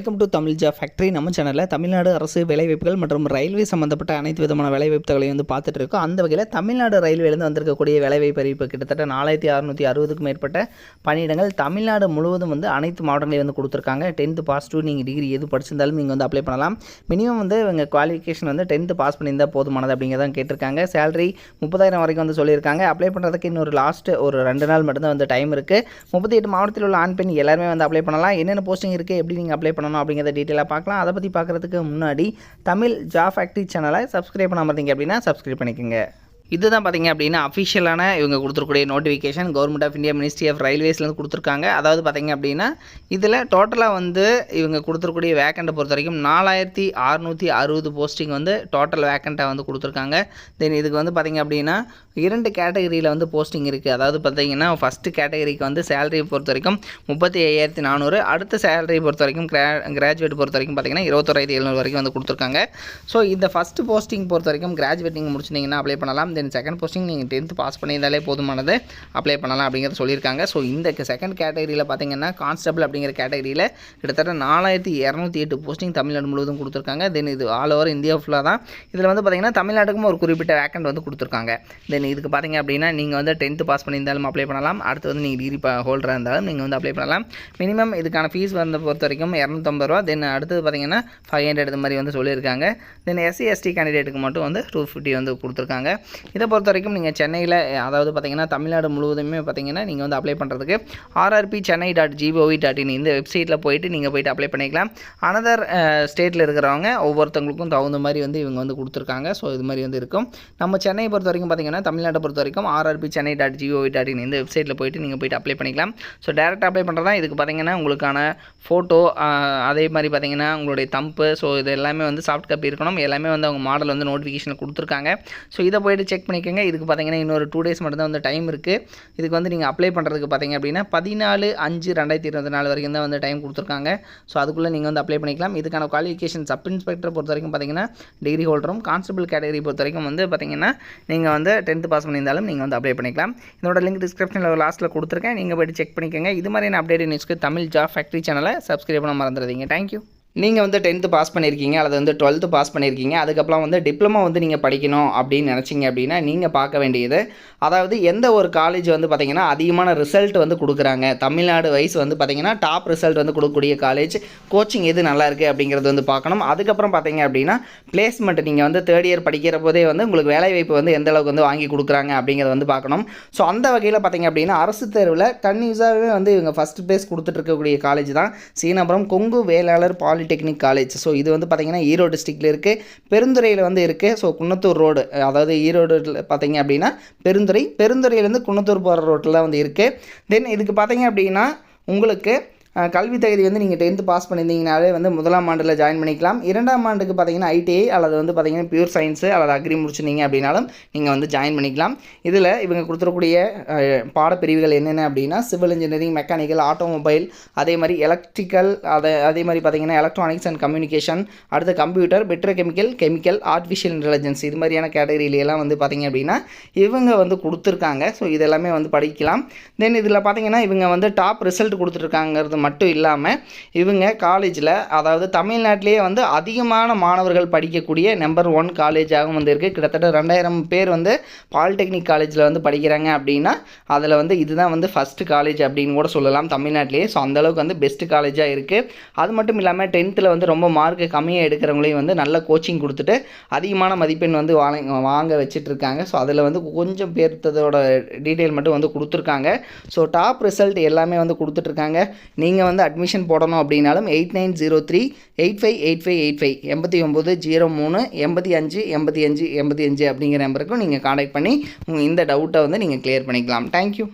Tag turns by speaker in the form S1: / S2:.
S1: Welcome to Tamil job factory. நம்ம சேனலில் தமிழ்நாடு அரசு வேலைவாய்ப்புகள் மற்றும் ரயில்வே சம்மந்தப்பட்ட அனைத்து விதமான வேலைவாய்ப்புகளையும் வந்து பார்த்துட்டு இருக்கோம். அந்த வகையில் தமிழ்நாடு ரயில்வேலேருந்து வந்திருக்கக்கூடிய வேலைவாய்ப்பு அறிவிப்பு கிட்டத்தட்ட 4660க்கும் மேற்பட்ட பணியிடங்கள் தமிழ்நாடு முழுவதும் வந்து அனைத்து மாவட்டங்களையும் வந்து கொடுத்துருக்காங்க. 10th பாஸ் டூ நீங்கள் டிகிரி எது படிச்சிருந்தாலும் நீங்கள் வந்து அப்ளை பண்ணலாம். மினிமம் வந்து இவங்க குவாலிஃபிகேஷன் வந்து 10th பாஸ் பண்ணியிருந்தால் போதுமானது அப்படிங்கிறதான் கேட்டிருக்காங்க. சேலரி 30,000 வரைக்கும் வந்து சொல்லியிருக்காங்க. அப்ளை பண்ணுறதுக்கு இன்னொரு லாஸ்ட்டு ஒரு 2 நாள் மட்டும்தான் வந்து டைம் இருக்குது. 38 மாவட்டத்தில் உள்ள ஆண் பெண் எல்லாருமே வந்து அப்ளை பண்ணலாம். என்னென்ன போஸ்டிங் இருக்குது, எப்படி நீங்கள் அப்ளை பண்ணணும் அப்படிங்கிறத டீட்டெயிலாக பார்க்கலாம். அதை பற்றி பார்க்குறதுக்கு முன்னாடி தமிழ் ஜாப் ஃபேக்ட்ரி சேனலை சப்ஸ்கிரைப் பண்ணாமல் இருந்தீங்க அப்படின்னா சப்ஸ்கிரைப் பண்ணிக்கோங்க. இதுதான் பார்த்திங்க அப்படின்னா அஃபிஷியலான இவங்க கொடுத்துருக்கூடிய notification government of India ministry of ரயில்வேஸ்லேருந்து கொடுத்துருக்காங்க. அதாவது பார்த்திங்க அப்படின்னா இதில் டோட்டலாக வந்து இவங்க கொடுத்துருக்கூடிய வேக்கண்ட்டை பொறுத்த வரைக்கும் 4660 போஸ்டிங் வந்து டோட்டல் வேக்கண்ட்டாக வந்து கொடுத்துருக்காங்க. தென் இதுக்கு வந்து பார்த்திங்க அப்படின்னா 2 கேட்டகரியில் வந்து போஸ்டிங் இருக்குது. அதாவது பார்த்திங்கன்னா ஃபஸ்ட்டு கேட்டகரிக்கு வந்து சேலரி பொறுத்த வரைக்கும் 35,400, அடுத்த சேலரி பொறுத்த வரைக்கும் கிராஜுவேட் பொறுத்த வரைக்கும் பார்த்திங்கன்னா 21,700 வரைக்கும் வந்து கொடுத்துருக்காங்க. ஸோ இந்த ஃபஸ்ட்டு போஸ்டிங் பொறுத்த வரைக்கும் கிராஜுவேட் நீங்கள் முடிச்சிட்டிங்கன்னா அப்ளை பண்ணலாம். தென் செகண்ட் போஸ்டிங் நீங்கள் 10th பாஸ் பண்ணியிருந்தாலே போதுமானது, அப்ளை பண்ணலாம் அப்படிங்கிறத சொல்லியிருக்காங்க. ஸோ இந்த செகண்ட் கேட்டகரியில் பார்த்தீங்கன்னா கான்ஸ்டபிள் அப்படிங்கிற கேட்டகரியில் கிட்டத்தட்ட 4208 போஸ்டிங் தமிழ்நாடு முழுவதும் கொடுத்துருக்காங்க. தென் இது ஆல் ஓவர் இந்தியா ஃபுல்லாக தான். இதில் வந்து பார்த்திங்கன்னா தமிழ்நாட்டுக்கும் ஒரு குறிப்பிட்ட வேக்கண்ட் வந்து கொடுத்துருக்காங்க. தென் இதுக்கு பார்த்திங்க அப்படின்னா நீங்கள் வந்து 10th பாஸ் பண்ணியிருந்தாலும் அப்ளை பண்ணலாம். அடுத்து வந்து நீங்கள் டிகிரி ஹோல்டராக இருந்தாலும் நீங்கள் வந்து அப்ளை பண்ணலாம். மினிமம் இதுக்கான ஃபீஸ் வந்து பொறுத்த வரைக்கும் 250 ரூபா. தென் அடுத்தது பார்த்திங்கன்னா 500 இது மாதிரி வந்து சொல்லியிருக்காங்க. தென் SC/ST கேண்டிடேட்டுக்கு மட்டும் வந்து 250 வந்து கொடுத்துருக்காங்க. இதை பொறுத்த வரைக்கும் நீங்கள் சென்னையில் அதாவது பார்த்திங்கன்னா தமிழ்நாடு முழுவதுமே பார்த்திங்கன்னா நீங்கள் வந்து அப்ளை பண்ணுறதுக்கு rrpchennai.gov.in இந்த வெப்சைட்டில் போயிட்டு அப்ளை பண்ணிக்கலாம். அனதர் ஸ்டேட்டில் இருக்கிறவங்க ஒவ்வொருத்தவங்களுக்கும் தகுந்த மாதிரி வந்து இவங்க வந்து கொடுத்துருக்காங்க. ஸோ இது மாதிரி வந்து இருக்கும். நம்ம சென்னையை பொறுத்த வரைக்கும் பார்த்திங்கன்னா தமிழ்நாட்டை பொறுத்த வரைக்கும் rrpchennai.gov.in இந்த வெப்சைட்டில் போயிட்டு அப்ளை பண்ணிக்கலாம். ஸோ டேரெக்டாக அப்ளை பண்ணுறதா இதுக்கு பார்த்திங்கன்னா உங்களுக்கான ஃபோட்டோ, அதே மாதிரி பார்த்திங்கன்னா உங்களுடைய தம்பு, ஸோ இது எல்லாமே வந்து சாஃப்ட் காப்பி இருக்கணும். எல்லாமே வந்து அவங்க மாடல் வந்து நோட்டிஃபிகேஷனில் கொடுத்துருக்காங்க. ஸோ இதை போய்ட்டு செக் பண்ணிக்கோங்க. இதுக்கு பார்த்தீங்கன்னா இன்னொரு 2 days மட்டும் தான் வந்து டைம் இருக்குது. இதுக்கு வந்து நீங்கள் அப்ளை பண்ணுறதுக்கு பார்த்தீங்க அப்படின்னா 14/5/2024 வரைக்கும் தான் வந்து டைம் கொடுத்துருக்காங்க. ஸோ அதுக்குள்ளே நீங்கள் வந்து அப்ளை பண்ணிக்கலாம். இதுக்கான குவாலிஃபிகேஷன் சப் இன்ஸ்பெக்டர் பொறுத்த வரைக்கும் பார்த்தீங்கன்னா டிகிரி ஹோல்டரும், கான்ஸ்டபிள் கேட்டகரி பொறுத்த வரைக்கும் வந்து பார்த்தீங்கன்னா நீங்கள் வந்து 10th பாஸ் பண்ணியிருந்தாலும் நீங்கள் வந்து அப்ளை பண்ணிக்கலாம். இதோட லிங்க் டிஸ்கிரிப்ஷனில் லாஸ்ட்டில் கொடுத்துருக்கேன். நீங்கள் போய்ட்டு செக் பண்ணிக்கோங்க. இது மாதிரியான அப்டேட் நியூஸ்க்கு தமிழ் ஜாப் ஃபேக்ட்ரி சேனலை சப்ஸ்கிரைப் பண்ண மறந்துடாதீங்க. தேங்க்யூ. நீங்கள் வந்து 10th பாஸ் பண்ணியிருக்கீங்க அல்லது வந்து 12th பாஸ் பண்ணியிருக்கீங்க, அதுக்கப்புறம் வந்து டிப்ளமோ வந்து நீங்கள் படிக்கணும் அப்படின்னு நினச்சிங்க அப்படின்னா நீங்கள் பார்க்க வேண்டியது, அதாவது எந்த ஒரு காலேஜ் வந்து பார்த்திங்கன்னா அதிகமான ரிசல்ட் வந்து கொடுக்குறாங்க, தமிழ்நாடு வைஸ் வந்து பார்த்திங்கன்னா டாப் ரிசல்ட் வந்து கொடுக்கக்கூடிய காலேஜ், கோச்சிங் எது நல்லா இருக்குது அப்படிங்கிறது வந்து பார்க்கணும். அதுக்கப்புறம் பார்த்திங்க அப்படின்னா பிளேஸ்மெண்ட் நீங்கள் வந்து 3rd year படிக்கிற போதே வந்து உங்களுக்கு வேலைவாய்ப்பு வந்து எந்த அளவுக்கு வந்து வாங்கி கொடுக்குறாங்க அப்படிங்கிறத வந்து பார்க்கணும். ஸோ அந்த வகையில் பார்த்திங்க அப்படின்னா அரசு தேர்வில் கன்யூஸாகவே வந்து இவங்க ஃபஸ்ட் ப்ளேஸ் கொடுத்துட்ருக்கக்கூடிய காலேஜ் தான் Seenapuram Kongu Vellalar technique college. So இது வந்து பார்த்திங்கன்னா ஈரோடு டிஸ்ட்ரிக்டில் இருக்குது, பெருந்துறையில் வந்து இருக்குது. ஸோ குன்னத்தூர் ரோடு, அதாவது ஈரோடு பார்த்திங்க அப்படின்னா பெருந்துறையிலேருந்து குன்னத்தூர் போகிற ரோட்டில் தான் வந்து இருக்குது. தென் இதுக்கு பார்த்திங்க அப்படின்னா உங்களுக்கு கல்வி தகுதி வந்து நீங்கள் 10th பாஸ் பண்ணியிருந்தீங்கனாலே வந்து 1ஆம் ஆண்டில் ஜாயின் பண்ணிக்கலாம். 2ஆம் ஆண்டுக்கு பார்த்தீங்கன்னா ITI அல்லது வந்து பார்த்திங்கன்னா பியூர் சயின்ஸு அல்லது அக்ரி முடிச்சிருந்தீங்க அப்படின்னாலும் நீங்கள் வந்து ஜாயின் பண்ணிக்கலாம். இதில் இவங்க கொடுத்துருக்கூடிய பாடப்பிரிவுகள் என்னென்ன அப்படின்னா சிவில் இன்ஜினியரிங், மெக்கானிக்கல், ஆட்டோமொபைல், அதே மாதிரி எலக்ட்ரிக்கல், அதே மாதிரி பார்த்திங்கன்னா எலக்ட்ரானிக்ஸ் அண்ட் கம்யூனிகேஷன், அடுத்து கம்ப்யூட்டர், கெமிக்கல், ஆர்டிஃபிஷியல் இன்டெலிஜென்ஸ் இது மாதிரியான கேட்டகரியிலெல்லாம் வந்து பார்த்திங்க அப்படின்னா இவங்க வந்து கொடுத்துருக்காங்க. ஸோ இதெல்லாமே வந்து படிக்கலாம். தென் இதில் பார்த்திங்கன்னா இவங்க வந்து டாப் ரிசல்ட் கொடுத்துருக்காங்கிறது மட்டும் இல்லாமல் இவங்க காலேஜில் அதாவது தமிழ்நாட்டிலேயே வந்து அதிகமான மாணவர்கள் படிக்கக்கூடிய நம்பர் 1 காலேஜாகவும் வந்து இருக்குது. கிட்டத்தட்ட 2000 பேர் வந்து பாலிடெக்னிக் காலேஜில் வந்து படிக்கிறாங்க அப்படின்னா அதில் வந்து இதுதான் வந்து ஃபஸ்ட்டு காலேஜ் அப்படின்னு கூட சொல்லலாம் தமிழ்நாட்டிலேயே. ஸோ அந்தளவுக்கு வந்து பெஸ்ட்டு காலேஜாக இருக்குது. அது மட்டும் இல்லாமல் 10th வந்து ரொம்ப மார்க்கு கம்மியாக எடுக்கிறவங்களையும் வந்து நல்ல கோச்சிங் கொடுத்துட்டு அதிகமான மதிப்பெண் வந்து வாங்க வச்சுட்ருக்காங்க. ஸோ அதில் வந்து கொஞ்சம் பேர்த்ததோட டீட்டெயில் மட்டும் வந்து கொடுத்துருக்காங்க. ஸோ டாப் ரிசல்ட் எல்லாமே வந்து கொடுத்துட்ருக்காங்க. நீங்கள் வந்து அட்மிஷன் போடணும் அப்படின்னாலும் 8903858585 8903858585 அப்படிங்கிற நம்பருக்கும் நீங்கள் கான்டாக்ட் பண்ணி இந்த டவுட்டை வந்து நீங்கள் கிளியர் பண்ணிக்கலாம். தேங்க்யூ.